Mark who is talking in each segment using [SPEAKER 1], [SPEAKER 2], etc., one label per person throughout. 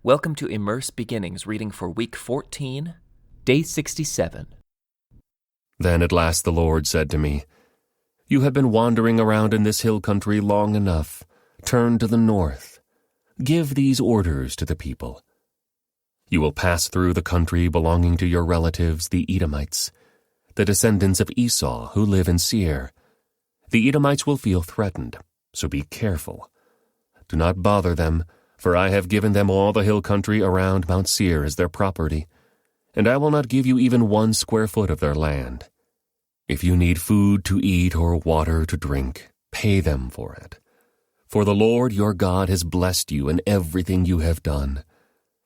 [SPEAKER 1] Welcome to Immerse Beginnings, reading for week 14, day 67.
[SPEAKER 2] Then at last the Lord said to me, "You have been wandering around in this hill country long enough. Turn to the north. Give these orders to the people. You will pass through the country belonging to your relatives, the Edomites, the descendants of Esau who live in Seir. The Edomites will feel threatened, so be careful. Do not bother them, for I have given them all the hill country around Mount Seir as their property, and I will not give you even 1 square foot of their land. If you need food to eat or water to drink, pay them for it. For the Lord your God has blessed you in everything you have done.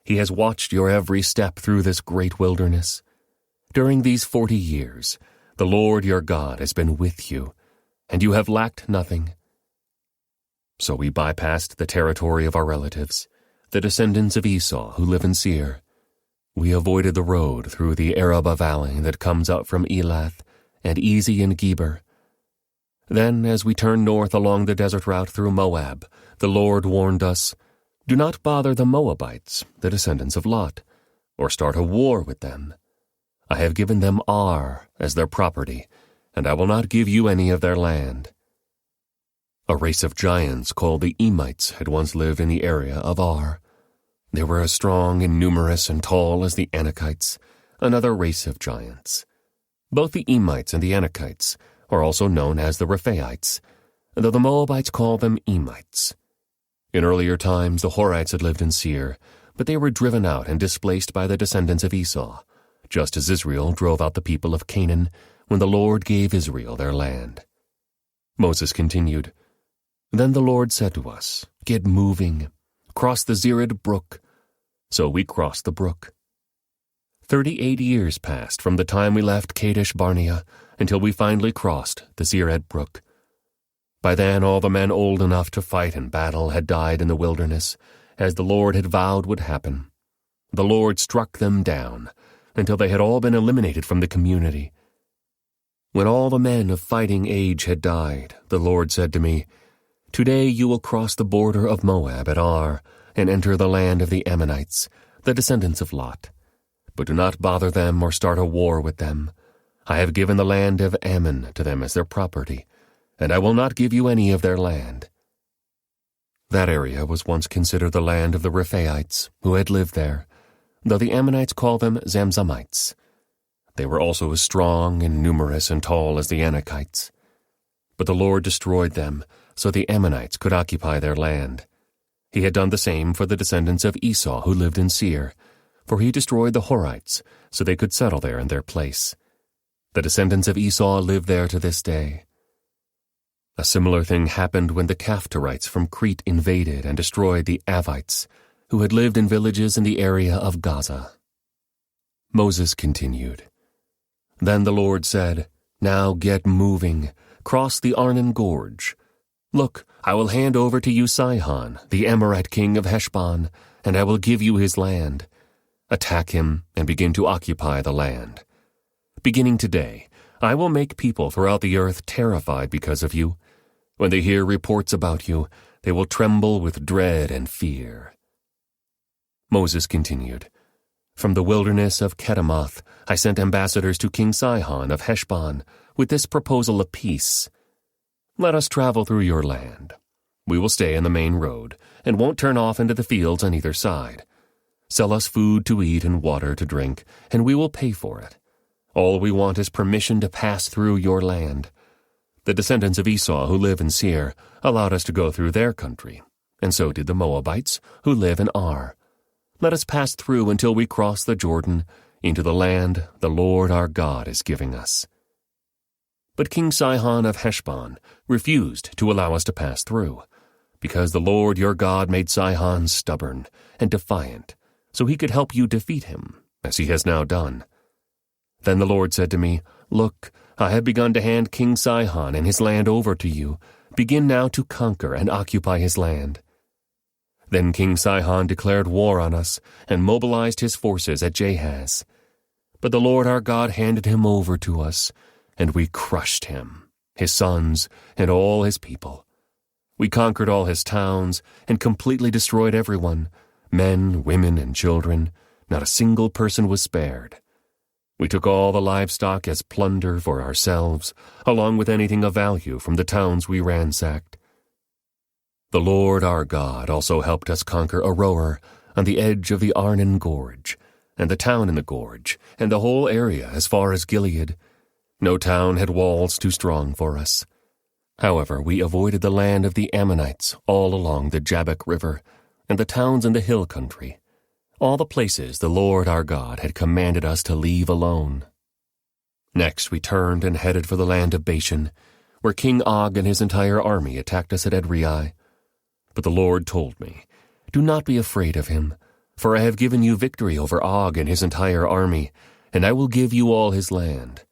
[SPEAKER 2] He has watched your every step through this great wilderness. During these 40 years, the Lord your God has been with you, and you have lacked nothing." So we bypassed the territory of our relatives, the descendants of Esau who live in Seir. We avoided the road through the Arabah valley that comes out from Elath and Ezion Geber. Then, as we turned north along the desert route through Moab, the Lord warned us, "Do not bother the Moabites, the descendants of Lot, or start a war with them. I have given them Ar as their property, and I will not give you any of their land." A race of giants called the Emites had once lived in the area of Ar. They were as strong and numerous and tall as the Anakites, another race of giants. Both the Emites and the Anakites are also known as the Rephaites, though the Moabites call them Emites. In earlier times, the Horites had lived in Seir, but they were driven out and displaced by the descendants of Esau, just as Israel drove out the people of Canaan when the Lord gave Israel their land. Moses continued, "Then the Lord said to us, 'Get moving. Cross the Zered brook.' So we crossed the brook. 38 years passed from the time we left Kadesh Barnea until we finally crossed the Zered brook. By then all the men old enough to fight in battle had died in the wilderness, as the Lord had vowed would happen. The Lord struck them down until they had all been eliminated from the community. When all the men of fighting age had died, the Lord said to me, 'Today you will cross the border of Moab at Ar and enter the land of the Ammonites, the descendants of Lot. But do not bother them or start a war with them. I have given the land of Ammon to them as their property, and I will not give you any of their land.'" That area was once considered the land of the Rephaites who had lived there, though the Ammonites call them Zamzamites. They were also as strong and numerous and tall as the Anakites. But the Lord destroyed them, so the Ammonites could occupy their land. He had done the same for the descendants of Esau who lived in Seir, for he destroyed the Horites, so they could settle there in their place. The descendants of Esau live there to this day. A similar thing happened when the Caphtorites from Crete invaded and destroyed the Avites, who had lived in villages in the area of Gaza. Moses continued, "Then the Lord said, 'Now get moving. Cross the Arnon Gorge. Look, I will hand over to you Sihon, the Amorite king of Heshbon, and I will give you his land. Attack him and begin to occupy the land. Beginning today, I will make people throughout the earth terrified because of you. When they hear reports about you, they will tremble with dread and fear.'" Moses continued, "From the wilderness of Kedemoth, I sent ambassadors to King Sihon of Heshbon with this proposal of peace. 'Let us travel through your land. We will stay in the main road and won't turn off into the fields on either side. Sell us food to eat and water to drink, and we will pay for it. All we want is permission to pass through your land.' The descendants of Esau who live in Seir allowed us to go through their country, and so did the Moabites who live in Ar. Let us pass through until we cross the Jordan into the land the Lord our God is giving us." But King Sihon of Heshbon refused to allow us to pass through, because the Lord your God made Sihon stubborn and defiant, so he could help you defeat him, as he has now done. Then the Lord said to me, "Look, I have begun to hand King Sihon and his land over to you. Begin now to conquer and occupy his land." Then King Sihon declared war on us and mobilized his forces at Jahaz. But the Lord our God handed him over to us, and we crushed him, his sons, and all his people. We conquered all his towns and completely destroyed everyone, Men, women, and children, not a single person was spared. We took all the livestock as plunder for ourselves, along with anything of value from the towns we ransacked. The Lord our God also helped us conquer Aroer on the edge of the Arnon Gorge, and the town in the gorge, and the whole area as far as Gilead. No town had walls too strong for us. However, we avoided the land of the Ammonites all along the Jabbok River, and the towns in the hill country, all the places the Lord our God had commanded us to leave alone. Next we turned and headed for the land of Bashan, where King Og and his entire army attacked us at Edrei. But the Lord told me, "Do not be afraid of him, for I have given you victory over Og and his entire army, and I will give you all his land.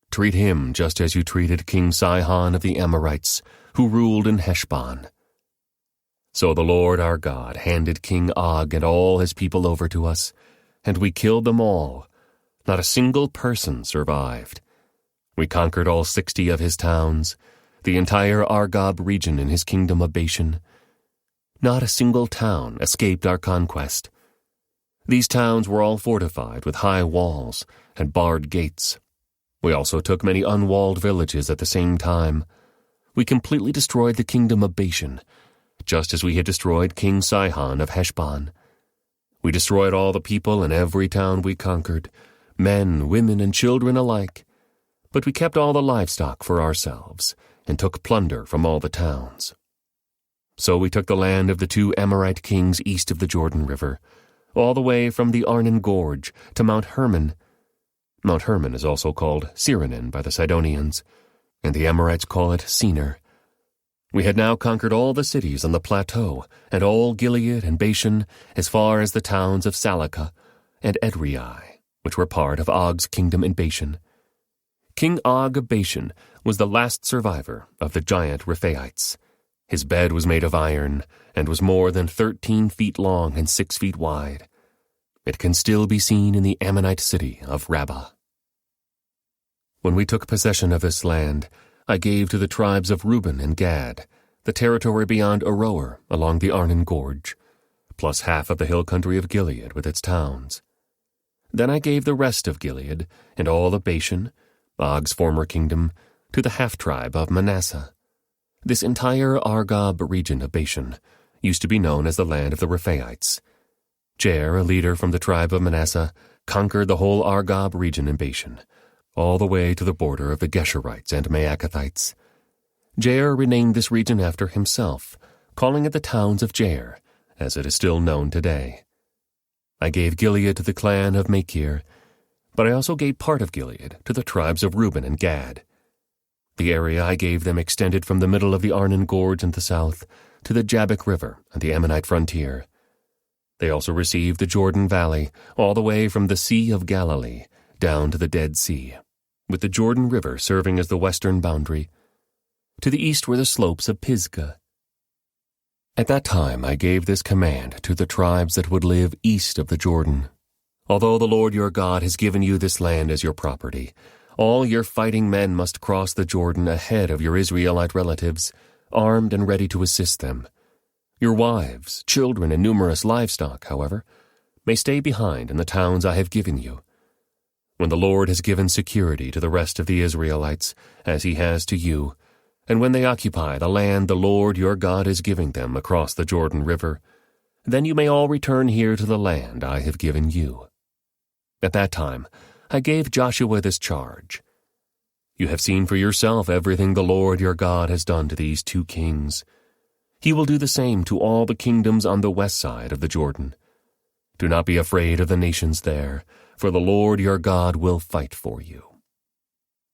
[SPEAKER 2] Treat him just as you treated King Sihon of the Amorites, who ruled in Heshbon." So the Lord our God handed King Og and all his people over to us, and we killed them all. Not a single person survived. We conquered all 60 of his towns, the entire Argob region in his kingdom of Bashan. Not a single town escaped our conquest. These towns were all fortified with high walls and barred gates. We also took many unwalled villages at the same time. We completely destroyed the kingdom of Bashan, just as we had destroyed King Sihon of Heshbon. We destroyed all the people in every town we conquered, men, women, and children alike. But we kept all the livestock for ourselves, and took plunder from all the towns. So we took the land of the 2 Amorite kings east of the Jordan River, all the way from the Arnon Gorge to Mount Hermon. Mount Hermon is also called Siranin by the Sidonians, and the Amorites call it Senir. We had now conquered all the cities on the plateau, and all Gilead and Bashan, as far as the towns of Salakah and Edrei, which were part of Og's kingdom in Bashan. King Og of Bashan was the last survivor of the giant Rephaites. His bed was made of iron, and was more than 13 feet long and 6 feet wide. It can still be seen in the Ammonite city of Rabbah. When we took possession of this land, I gave to the tribes of Reuben and Gad the territory beyond Aroer along the Arnon Gorge, plus half of the hill country of Gilead with its towns. Then I gave the rest of Gilead and all of Bashan, Og's former kingdom, to the half-tribe of Manasseh. This entire Argob region of Bashan used to be known as the land of the Rephaites. Jair, a leader from the tribe of Manasseh, conquered the whole Argob region in Bashan, all the way to the border of the Geshurites and Maacathites. Jair renamed this region after himself, calling it the towns of Jair, as it is still known today. I gave Gilead to the clan of Machir, but I also gave part of Gilead to the tribes of Reuben and Gad. The area I gave them extended from the middle of the Arnon Gorge in the south to the Jabbok River and the Ammonite frontier. They also received the Jordan Valley all the way from the Sea of Galilee down to the Dead Sea, with the Jordan River serving as the western boundary. To the east were the slopes of Pisgah. At that time I gave this command to the tribes that would live east of the Jordan. Although the Lord your God has given you this land as your property, all your fighting men must cross the Jordan ahead of your Israelite relatives, armed and ready to assist them. Your wives, children, and numerous livestock, however, may stay behind in the towns I have given you. When the Lord has given security to the rest of the Israelites, as he has to you, and when they occupy the land the Lord your God is giving them across the Jordan River, then you may all return here to the land I have given you. At that time, I gave Joshua this charge. You have seen for yourself everything the Lord your God has done to these 2 kings. He will do the same to all the kingdoms on the west side of the Jordan. Do not be afraid of the nations there, for the Lord your God will fight for you.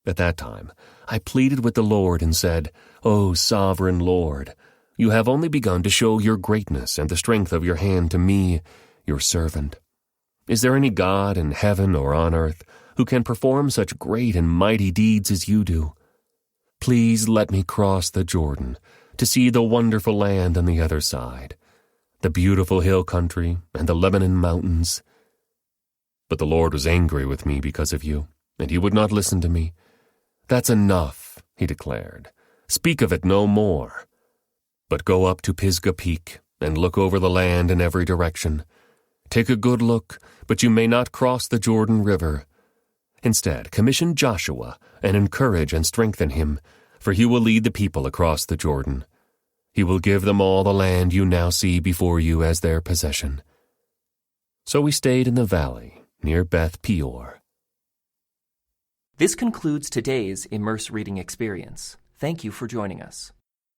[SPEAKER 2] At that time, I pleaded with the Lord and said, O sovereign Lord, you have only begun to show your greatness and the strength of your hand to me, your servant. Is there any God in heaven or on earth who can perform such great and mighty deeds as you do? Please let me cross the Jordan to see the wonderful land on the other side, the beautiful hill country and the Lebanon mountains. But the Lord was angry with me because of you, and he would not listen to me. That's enough, he declared. Speak of it no more. But go up to Pisgah Peak and look over the land in every direction. Take a good look, but you may not cross the Jordan River. Instead, commission Joshua and encourage and strengthen him, for he will lead the people across the Jordan. He will give them all the land you now see before you as their possession." So we stayed in the valley near Beth Peor.
[SPEAKER 1] This concludes today's Immerse reading experience. Thank you for joining us.